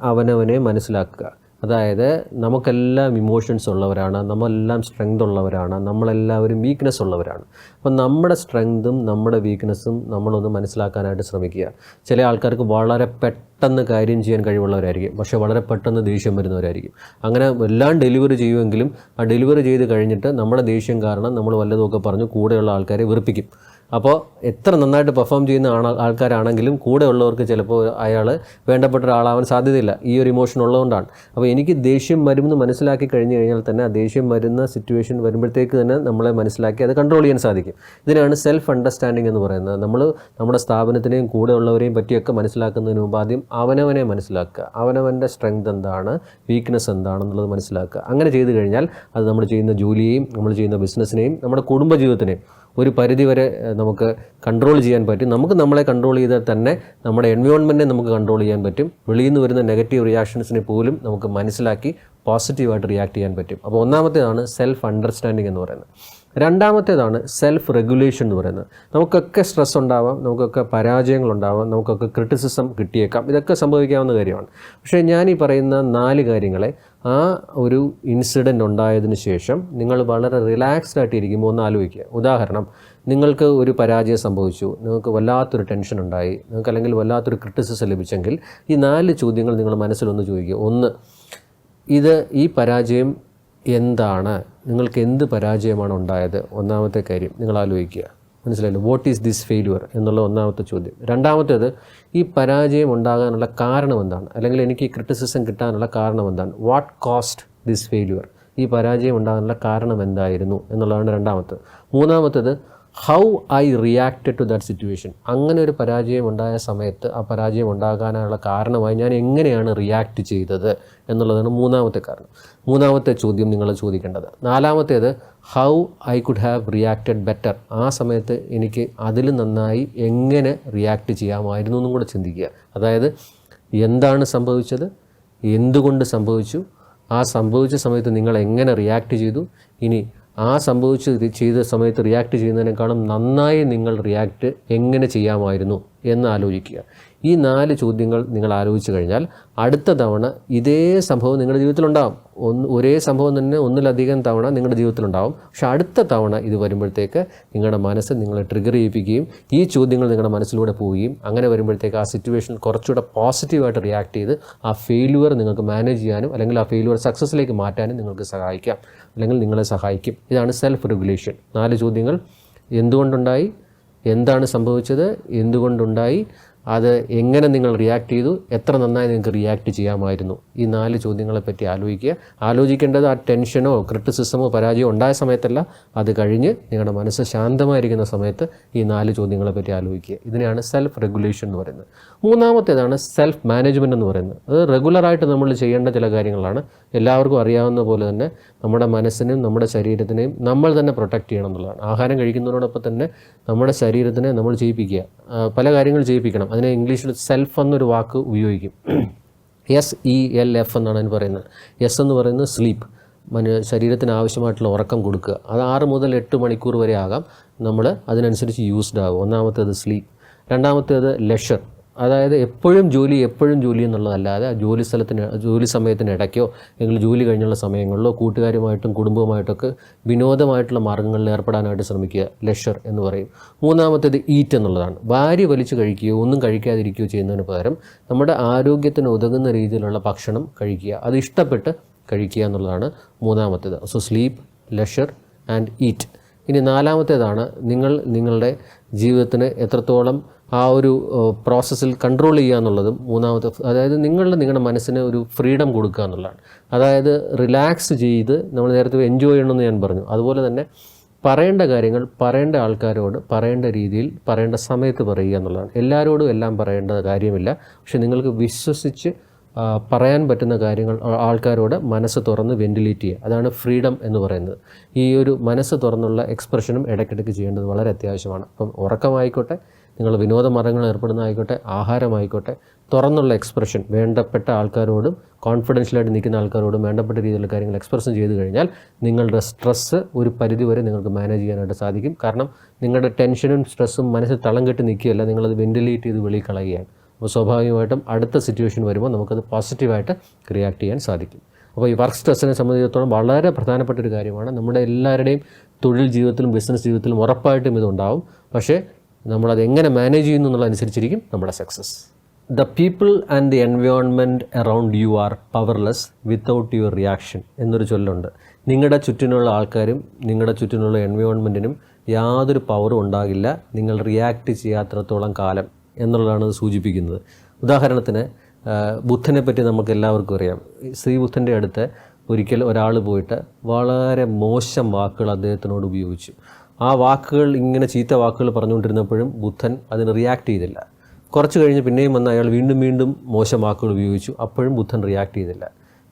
അവനവനെ മനസ്സിലാക്കുക. അതായത് നമുക്കെല്ലാം ഇമോഷൻസ് ഉള്ളവരാണ്, നമ്മളെല്ലാം സ്ട്രെങ്ത് ഉള്ളവരാണ്, നമ്മളെല്ലാവരും വീക്ക്നെസ് ഉള്ളവരാണ്. അപ്പം നമ്മുടെ സ്ട്രെങ്തും നമ്മുടെ വീക്ക്നെസ്സും നമ്മളൊന്ന് മനസ്സിലാക്കാനായിട്ട് ശ്രമിക്കുക. ചില ആൾക്കാർക്ക് വളരെ പെട്ടെന്ന് കാര്യം ചെയ്യാൻ കഴിവുള്ളവരായിരിക്കും, പക്ഷേ വളരെ പെട്ടെന്ന് ദേഷ്യം വരുന്നവരായിരിക്കും. അങ്ങനെ എല്ലാം ഡെലിവറി ചെയ്യുമെങ്കിലും ആ ഡെലിവറി ചെയ്ത് കഴിഞ്ഞിട്ട് നമ്മുടെ ദേഷ്യം കാരണം നമ്മൾ വല്ലതുമൊക്കെ പറഞ്ഞ് കൂടെയുള്ള ആൾക്കാരെ വെറുപ്പിക്കും. അപ്പോൾ എത്ര നന്നായിട്ട് പെർഫോം ചെയ്യുന്ന ആൾക്കാരാണെങ്കിലും കൂടെ ഉള്ളവർക്ക് ചിലപ്പോൾ അയാൾ വേണ്ടപ്പെട്ട ഒരാളാവാൻ സാധ്യതയില്ല, ഈ ഒരു ഇമോഷൻ ഉള്ളതുകൊണ്ടാണ്. അപ്പോൾ എനിക്ക് ദേഷ്യം വരുമെന്ന് മനസ്സിലാക്കി കഴിഞ്ഞ് കഴിഞ്ഞാൽ തന്നെ ആ ദേഷ്യം വരുന്ന സിറ്റുവേഷൻ വരുമ്പോഴത്തേക്ക് തന്നെ നമ്മളെ മനസ്സിലാക്കി അത് കൺട്രോൾ ചെയ്യാൻ സാധിക്കും. ഇതിനാണ് സെൽഫ് അണ്ടർസ്റ്റാൻഡിങ് എന്ന് പറയുന്നത്. നമ്മൾ നമ്മുടെ സ്ഥാപനത്തിനെയും കൂടെ ഉള്ളവരെയും പറ്റിയൊക്കെ മനസ്സിലാക്കുന്നതിന് മുമ്പ് ആദ്യം അവനവനെ മനസ്സിലാക്കുക, അവനവൻ്റെ സ്ട്രെങ്ത് എന്താണ്, വീക്ക്നെസ് എന്താണെന്നുള്ളത് മനസ്സിലാക്കുക. അങ്ങനെ ചെയ്തു കഴിഞ്ഞാൽ അത് നമ്മൾ ചെയ്യുന്ന ജോലിയെയും നമ്മൾ ചെയ്യുന്ന ബിസിനസ്സിനെയും നമ്മുടെ കുടുംബജീവിതത്തിനെയും ഒരു പരിധിവരെ നമുക്ക് കൺട്രോൾ ചെയ്യാൻ പറ്റും. നമുക്ക് നമ്മളെ കൺട്രോൾ ചെയ്താൽ തന്നെ നമ്മുടെ എൻവയോൺമെൻറ്റിനെ നമുക്ക് കൺട്രോൾ ചെയ്യാൻ പറ്റും. വെളിയിൽ നിന്ന് വരുന്ന നെഗറ്റീവ് റിയാക്ഷൻസിനെ പോലും നമുക്ക് മനസ്സിലാക്കി പോസിറ്റീവായിട്ട് റിയാക്ട് ചെയ്യാൻ പറ്റും. അപ്പോൾ ഒന്നാമത്തേതാണ് സെൽഫ് അണ്ടർസ്റ്റാൻഡിങ് എന്ന് പറയുന്നത്. രണ്ടാമത്തേതാണ് സെൽഫ് റെഗുലേഷൻ എന്ന് പറയുന്നത്. നമുക്കൊക്കെ സ്ട്രെസ് ഉണ്ടാവാം, നമുക്കൊക്കെ പരാജയങ്ങളുണ്ടാവാം, നമുക്കൊക്കെ ക്രിറ്റിസിസം കിട്ടിയേക്കാം, ഇതൊക്കെ സംഭവിക്കാവുന്ന കാര്യമാണ്. പക്ഷേ ഞാൻ ഈ പറയുന്ന 4 കാര്യങ്ങളെ ആ ഒരു ഇൻസിഡൻറ്റ് ഉണ്ടായതിന് ശേഷം നിങ്ങൾ വളരെ റിലാക്സ്ഡ് ആയിട്ട് ഇരിക്കുമ്പോൾ ഒന്ന് ആലോചിക്കുക. ഉദാഹരണം, നിങ്ങൾക്ക് ഒരു പരാജയം സംഭവിച്ചു, നിങ്ങൾക്ക് വല്ലാത്തൊരു ടെൻഷൻ ഉണ്ടായി, നിങ്ങൾക്ക് അല്ലെങ്കിൽ വല്ലാത്തൊരു ക്രിറ്റിസിസം ലഭിച്ചെങ്കിൽ ഈ 4 ചോദ്യങ്ങൾ നിങ്ങൾ മനസ്സിലൊന്ന് ചോദിക്കുക. ഒന്ന്, ഈ പരാജയം എന്താണ്, നിങ്ങൾക്ക് എന്ത് പരാജയമാണ് ഉണ്ടായത്? ഒന്നാമത്തെ കാര്യം നിങ്ങൾ ആലോചിക്കുക. മനസ്സിലായല്ലോ? വാട്ട് ഈസ് ദിസ് ഫെയിലുവർ എന്നുള്ള ഒന്നാമത്തെ ചോദ്യം. രണ്ടാമത്തേത്, ഈ പരാജയം ഉണ്ടാകാനുള്ള കാരണം എന്താണ്, അല്ലെങ്കിൽ എനിക്ക് ഈ ക്രിറ്റിസിസം കിട്ടാനുള്ള കാരണം എന്താണ്? വാട്ട് കോസ്റ്റ് ദിസ് ഫെയിലുവർ, ഈ പരാജയം ഉണ്ടാകാനുള്ള കാരണം എന്തായിരുന്നു എന്നുള്ളതാണ് രണ്ടാമത്തേത്. മൂന്നാമത്തേത്, how I reacted to that situation, അങ്ങനെ ഒരു പരാജയം ഉണ്ടായ സമയത്ത് ആ പരാജയം ഉണ്ടാകാനുള്ള കാരണമായി ഞാൻ എങ്ങനെയാണ് റിയാക്റ്റ് ചെയ്തത് എന്നുള്ളതാണ് മൂന്നാമത്തെ ചോദ്യം നിങ്ങൾ ചോദിക്കേണ്ടത്. നാലാമത്തേത്, how I could have reacted better, ആ സമയത്ത് എനിക്ക് അതിൽ നന്നായി എങ്ങനെ റിയാക്റ്റ് ചെയ്യാമായിരുന്നു എന്നും കൂടെ ചിന്തിക്കുക. അതായത് എന്താണ് സംഭവിച്ചത്, എന്തുകൊണ്ട് സംഭവിച്ചു, ആ സംഭവിച്ച സമയത്ത് നിങ്ങൾ എങ്ങനെ റിയാക്റ്റ് ചെയ്തു, ഇനി ആ ചെയ്ത സമയത്ത് റിയാക്ട് ചെയ്യുന്നതിനേക്കാളും നന്നായി നിങ്ങൾ റിയാക്റ്റ് എങ്ങനെ ചെയ്യാമായിരുന്നു എന്ന് ആലോചിക്കുക. ഈ 4 ചോദ്യങ്ങൾ നിങ്ങൾ ആലോചിച്ച് കഴിഞ്ഞാൽ അടുത്ത തവണ ഇതേ സംഭവം നിങ്ങളുടെ ജീവിതത്തിലുണ്ടാകും. ഒരേ സംഭവം തന്നെ ഒന്നിലധികം തവണ നിങ്ങളുടെ ജീവിതത്തിലുണ്ടാകും. പക്ഷെ അടുത്ത തവണ ഇത് വരുമ്പോഴത്തേക്ക് നിങ്ങളുടെ മനസ്സ് നിങ്ങളെ ട്രിഗർ ചെയ്യിപ്പിക്കുകയും ഈ ചോദ്യങ്ങൾ നിങ്ങളുടെ മനസ്സിലൂടെ പോവുകയും അങ്ങനെ വരുമ്പോഴത്തേക്ക് ആ സിറ്റുവേഷനിൽ കുറച്ചുകൂടെ പോസിറ്റീവായിട്ട് റിയാക്ട് ചെയ്ത് ആ ഫെയിലുവർ നിങ്ങൾക്ക് മാനേജ് ചെയ്യാനും അല്ലെങ്കിൽ ആ ഫെയിലുവർ സക്സസ്സിലേക്ക് മാറ്റാനും നിങ്ങൾക്ക് സഹായിക്കാം, അല്ലെങ്കിൽ നിങ്ങളെ സഹായിക്കും. ഇതാണ് സെൽഫ് റെഗുലേഷൻ. 4 ചോദ്യങ്ങൾ: എന്തുകൊണ്ടുണ്ടായി, എന്താണ് സംഭവിച്ചത്, എന്തുകൊണ്ടുണ്ടായി, അത് എങ്ങനെ നിങ്ങൾ റിയാക്ട് ചെയ്തു, എത്ര നന്നായി നിങ്ങൾക്ക് റിയാക്ട് ചെയ്യാമായിരുന്നു. ഈ 4 ചോദ്യങ്ങളെപ്പറ്റി ആലോചിക്കുക. ആലോചിക്കേണ്ടത് ആ ടെൻഷനോ ക്രിറ്റിസിസമോ പരാജയമോ ഉണ്ടായ സമയത്തല്ല, അത് കഴിഞ്ഞ് നിങ്ങളുടെ മനസ്സ് ശാന്തമായിരിക്കുന്ന സമയത്ത് ഈ 4 ചോദ്യങ്ങളെപ്പറ്റി ആലോചിക്കുക. ഇതിനെയാണ് സെൽഫ് റെഗുലേഷൻ എന്ന് പറയുന്നത്. മൂന്നാമത്തേതാണ് സെൽഫ് മാനേജ്മെൻറ്റ് എന്ന് പറയുന്നത്. അത് റെഗുലറായിട്ട് നമ്മൾ ചെയ്യേണ്ട ചില കാര്യങ്ങളാണ്. എല്ലാവർക്കും അറിയാവുന്ന പോലെ തന്നെ നമ്മുടെ മനസ്സിനെയും നമ്മുടെ ശരീരത്തിനെയും നമ്മൾ തന്നെ പ്രൊട്ടക്റ്റ് ചെയ്യണം എന്നുള്ളതാണ്. ആഹാരം കഴിക്കുന്നതിനോടൊപ്പം തന്നെ നമ്മുടെ ശരീരത്തിനെ നമ്മൾ ചെയ്യിപ്പിക്കുക, പല കാര്യങ്ങൾ ചെയ്യിപ്പിക്കണം. അതിനെ ഇംഗ്ലീഷിൽ സെൽഫ് എന്നൊരു വാക്ക് ഉപയോഗിക്കും. SELF എന്നാണ് അതിന് പറയുന്നത്. എസ് എന്ന് പറയുന്നത് സ്ലീപ്പ്, ശരീരത്തിന് ആവശ്യമായിട്ടുള്ള ഉറക്കം കൊടുക്കുക. അത് 6 മുതൽ 8 മണിക്കൂർ വരെ ആകാം, നമ്മൾ അതിനനുസരിച്ച് യൂസ്ഡ് ആകും. ഒന്നാമത്തേത് സ്ലീപ്പ്. രണ്ടാമത്തേത് ലെഷർ, അതായത് എപ്പോഴും ജോലി എന്നുള്ളതല്ലാതെ ആ ജോലി സമയത്തിന് ഇടയ്ക്കോ അല്ലെങ്കിൽ ജോലി കഴിഞ്ഞുള്ള സമയങ്ങളിലോ കൂട്ടുകാരുമായിട്ടും കുടുംബവുമായിട്ടൊക്കെ വിനോദമായിട്ടുള്ള മാർഗ്ഗങ്ങളിൽ ഏർപ്പെടാനായിട്ട് ശ്രമിക്കുക. ലെഷർ എന്ന് പറയും. മൂന്നാമത്തേത് ഈറ്റ് എന്നുള്ളതാണ്. വാരി വലിച്ച് കഴിക്കുകയോ ഒന്നും കഴിക്കാതിരിക്കുകയോ ചെയ്യുന്നതിന് പകരം നമ്മുടെ ആരോഗ്യത്തിന് ഉതകുന്ന രീതിയിലുള്ള ഭക്ഷണം കഴിക്കുക, അത് ഇഷ്ടപ്പെട്ട് കഴിക്കുക എന്നുള്ളതാണ് മൂന്നാമത്തേത്. So sleep, leisure and eat. ഇനി നാലാമത്തേതാണ് നിങ്ങളുടെ ജീവിതത്തിന് എത്രത്തോളം ആ ഒരു പ്രോസസ്സിൽ കൺട്രോൾ ചെയ്യുക എന്നുള്ളതും മൂന്നാമത്തെ. അതായത് നിങ്ങളുടെ മനസ്സിന് ഒരു ഫ്രീഡം കൊടുക്കുക എന്നുള്ളതാണ്. അതായത് റിലാക്സ് ചെയ്ത് നമ്മൾ നേരത്തെ എൻജോയ് ചെയ്യണമെന്ന് ഞാൻ പറഞ്ഞു. അതുപോലെ തന്നെ പറയേണ്ട കാര്യങ്ങൾ പറയേണ്ട ആൾക്കാരോട് പറയേണ്ട രീതിയിൽ പറയേണ്ട സമയത്ത് പറയുക എന്നുള്ളതാണ്. എല്ലാവരോടും എല്ലാം പറയേണ്ട കാര്യമില്ല, പക്ഷെ നിങ്ങൾക്ക് വിശ്വസിച്ച് പറയാൻ പറ്റുന്ന കാര്യങ്ങൾ ആൾക്കാരോട് മനസ്സ് തുറന്ന് വെന്റിലേറ്റ് ചെയ്യുക. അതാണ് ഫ്രീഡം എന്ന് പറയുന്നത്. ഈ ഒരു മനസ്സ് തുറന്നുള്ള എക്സ്പ്രഷനും ഇടയ്ക്കിടയ്ക്ക് ചെയ്യേണ്ടത് വളരെ അത്യാവശ്യമാണ്. അപ്പം ഉറക്കമായിക്കോട്ടെ, നിങ്ങൾ വിനോദമാർഗ്ഗങ്ങളിൽ ഏർപ്പെടുന്നതായിക്കോട്ടെ, ആഹാരമായിക്കോട്ടെ, തുറന്നുള്ള എക്സ്പ്രഷൻ വേണ്ടപ്പെട്ട ആൾക്കാരോടും കോൺഫിഡൻഷ്യലായിട്ട് നിൽക്കുന്ന ആൾക്കാരോടും വേണ്ടപ്പെട്ട രീതിയിലുള്ള കാര്യങ്ങൾ എക്സ്പ്രഷൻ ചെയ്ത് കഴിഞ്ഞാൽ നിങ്ങളുടെ സ്ട്രെസ്സ് ഒരു പരിധിവരെ നിങ്ങൾക്ക് മാനേജ് ചെയ്യാനായിട്ട് സാധിക്കും. കാരണം നിങ്ങളുടെ ടെൻഷനും സ്ട്രെസ്സും മനസ്സിൽ തളം കെട്ടി നിൽക്കുകയല്ല, നിങ്ങളത് വെന്റിലേറ്റ് ചെയ്ത് വെളിയിൽ കളയുകയാണ്. അപ്പോൾ സ്വാഭാവികമായിട്ടും അടുത്ത സിറ്റുവേഷൻ വരുമ്പോൾ നമുക്കത് പോസിറ്റീവായിട്ട് റിയാക്ട് ചെയ്യാൻ സാധിക്കും. അപ്പോൾ ഈ വർക്ക് സ്ട്രെസ്സിനെ സംബന്ധിച്ചിടത്തോളം വളരെ പ്രധാനപ്പെട്ട ഒരു കാര്യമാണ്. നമ്മുടെ എല്ലാവരുടെയും തൊഴിൽ ജീവിതത്തിലും ബിസിനസ് ജീവിതത്തിലും ഉറപ്പായിട്ടും ഇതുണ്ടാവും. പക്ഷേ നമ്മളത് എങ്ങനെ മാനേജ് ചെയ്യുന്നു എന്നുള്ളതനുസരിച്ചിരിക്കും നമ്മുടെ success. The people and the environment around you are powerless without your reaction എന്നൊരു ചൊല്ലുണ്ട്. നിങ്ങളുടെ ചുറ്റിനുള്ള ആൾക്കാരും നിങ്ങളുടെ ചുറ്റിനുള്ള എൻവയോൺമെൻറ്റിനും യാതൊരു പവറും ഉണ്ടാകില്ല നിങ്ങൾ റിയാക്ട് ചെയ്യാത്തിടത്തോളം കാലം എന്നുള്ളതാണ് ഇത് സൂചിപ്പിക്കുന്നത്. ഉദാഹരണത്തിന് ബുദ്ധനെ പറ്റി നമുക്ക് എല്ലാവർക്കും അറിയാം. ശ്രീ ബുദ്ധൻ്റെ അടുത്ത് ഒരിക്കൽ ഒരാൾ പോയിട്ട് വളരെ മോശം വാക്കുകൾ അദ്ദേഹത്തിനോട് ഉപയോഗിച്ചു. ആ വാക്കുകൾ ഇങ്ങനെ ചീത്ത വാക്കുകൾ പറഞ്ഞുകൊണ്ടിരുന്നപ്പോഴും ബുദ്ധൻ അതിന് റിയാക്ട് ചെയ്തില്ല. കുറച്ച് കഴിഞ്ഞ് പിന്നെയും വന്ന് അയാൾ വീണ്ടും മോശം വാക്കുകൾ ഉപയോഗിച്ചു. അപ്പോഴും ബുദ്ധൻ റിയാക്ട് ചെയ്തില്ല.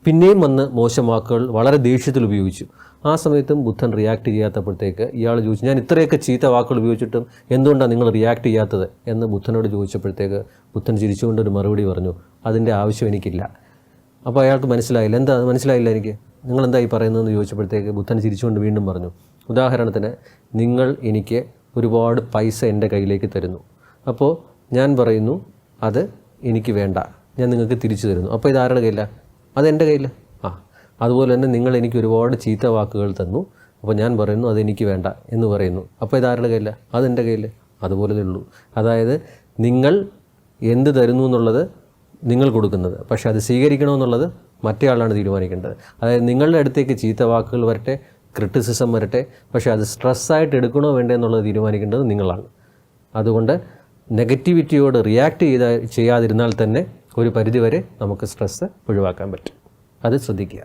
പിന്നെയും വന്ന് മോശം വാക്കുകൾ വളരെ ദേഷ്യത്തിൽ ഉപയോഗിച്ചു. ആ സമയത്തും ബുദ്ധൻ റിയാക്ട് ചെയ്യാത്തപ്പോഴത്തേക്ക് ഇയാൾ ചോദിച്ചു, ഞാൻ ഇത്രയൊക്കെ ചീത്ത വാക്കുകൾ ഉപയോഗിച്ചിട്ടും എന്തുകൊണ്ടാണ് നിങ്ങൾ റിയാക്ട് ചെയ്യാത്തത് എന്ന് ബുദ്ധനോട് ചോദിച്ചപ്പോഴത്തേക്ക് ബുദ്ധൻ ചിരിച്ചുകൊണ്ടൊരു മറുപടി പറഞ്ഞു, അതിൻ്റെ ആവശ്യം എനിക്കില്ല. അപ്പോൾ അയാൾക്ക് മനസ്സിലായില്ല. എന്താ അത് മനസ്സിലായില്ല എനിക്ക്, നിങ്ങളെന്തായി പറയുന്നതെന്ന് ചോദിച്ചപ്പോഴത്തേക്ക് ബുദ്ധൻ ചിരിച്ചുകൊണ്ട് വീണ്ടും പറഞ്ഞു, ഉദാഹരണത്തിന് നിങ്ങൾ എനിക്ക് ഒരുപാട് പൈസ എൻ്റെ കയ്യിലേക്ക് തരുന്നു. അപ്പോൾ ഞാൻ പറയുന്നു അത് എനിക്ക് വേണ്ട, ഞാൻ നിങ്ങൾക്ക് തിരിച്ചു തരുന്നു. അപ്പോൾ ഇത് ആരുടെ കയ്യിലാണ്? അതെൻ്റെ കയ്യിൽ. അതുപോലെ തന്നെ നിങ്ങൾ എനിക്ക് ഒരുപാട് ചീത്ത വാക്കുകൾ തന്നു. അപ്പോൾ ഞാൻ പറയുന്നു അതെനിക്ക് വേണ്ട എന്ന് പറയുന്നു. അപ്പോൾ ഇത് ആരുടെ കയ്യിലാണ്? അതെൻ്റെ കയ്യിൽ. അതുപോലെ ഉള്ളൂ. അതായത് നിങ്ങൾ എന്ത് തരുന്നു എന്നുള്ളത് നിങ്ങൾ കൊടുക്കുന്നത്, പക്ഷേ അത് സ്വീകരിക്കണമെന്നുള്ളത് മറ്റേ ആളാണ് തീരുമാനിക്കേണ്ടത്. അതായത് നിങ്ങളുടെ അടുത്തേക്ക് ചീത്ത വാക്കുകൾ വരട്ടെ, ക്രിറ്റിസിസം വരട്ടെ, പക്ഷേ അത് സ്ട്രെസ്സായിട്ട് എടുക്കണോ വേണ്ടേ എന്നുള്ളത് തീരുമാനിക്കേണ്ടത് നിങ്ങളാണ്. അതുകൊണ്ട് നെഗറ്റിവിറ്റിയോട് റിയാക്ട് ചെയ്യാതിരുന്നാൽ തന്നെ ഒരു പരിധിവരെ നമുക്ക് സ്ട്രെസ്സ് ഒഴിവാക്കാൻ പറ്റും. അത് ശ്രദ്ധിക്കുക.